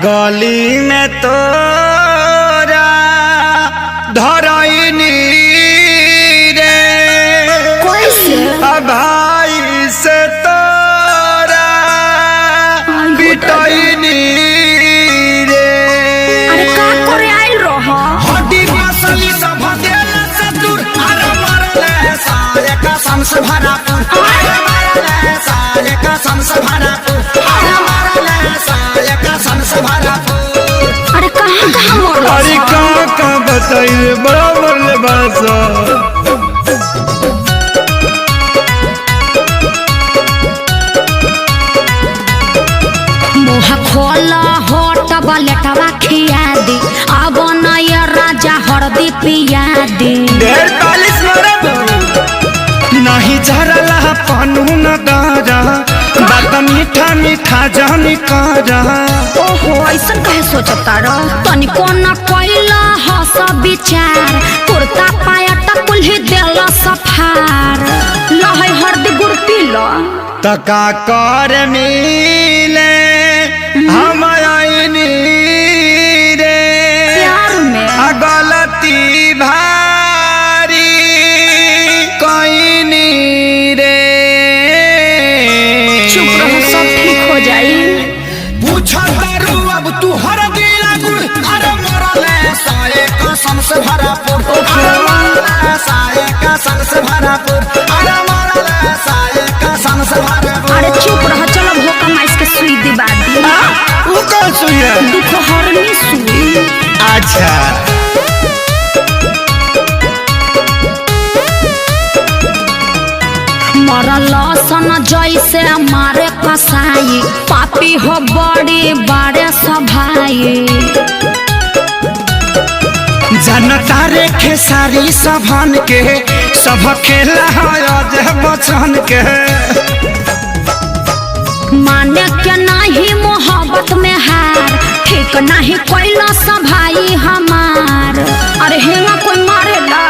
गली में तोरा धरैनी रे भाई से तोरा पिटैनी रे। अरे का करे आइल रह हड्डी मसली सब देला से दूर अरे मरले सारे कसम से भरा अरे मरले सारे कसम से भरा अरे मरले सारे कसम से भरा। अरे कहाँ मरल? अरे कहाँ बताइए बराबर ले बासा मुँह खोला होट बलेटवा खिया दी अब नया राजा हरदी पिया दी। 45 नहीं झरला पनू न गारा बात मीठा मीठा जानी कारा। ओहो ऐसन कहे सोचता रह तनिको न कोइला हस विचार कुर्ता पायट कुल्ही देला सफार लहै हरदी गुड़ पीला तका कर मिले हम आईनी रे प्यार में गलती भारी कईनी रे। चुप रहो सब ठीक हो जाई। पूछा करू अब तू हर दिला गुड़ अरे मरले सारे कसम से भरा अरे मरले सारे कसम से भरा अरे मरले सारे कसम से भरा। अरे चुप रह चलो भोका माइस के सुई दिबा दी। वो कौन सुई है? दुपहरनी सुई। अच्छा मरल सन जैसे मारे कसाई पापी हो बड़ी बड़े सभाई जनता रे खेसारी सभन के सब खेला है बचन के माने के नहीं मोहब्बत में हार ठीक नहीं कोइला सभाई हमार। अरे हेंगा कोई मारेला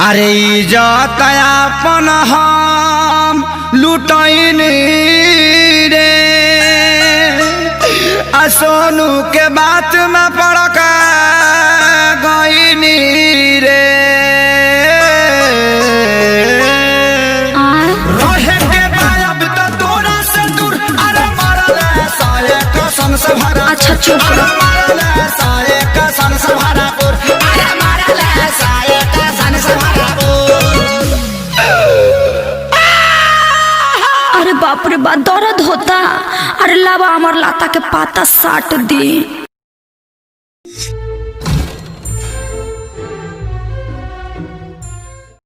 अरे इज्जत अपन हम लुटैनी रे आ सोनू के बात में पड़क गईनी रे। रहे के बायब तो तोरा से दूर अरे मरले सारे कसम से भरा। अच्छा चुप अरे मरले सारे कसम से भरा अरे मरले सारे कसम से भरा। अरे बाप रे बाप दर्द होता। अरे लावा अमर लाता के पाता साट दी।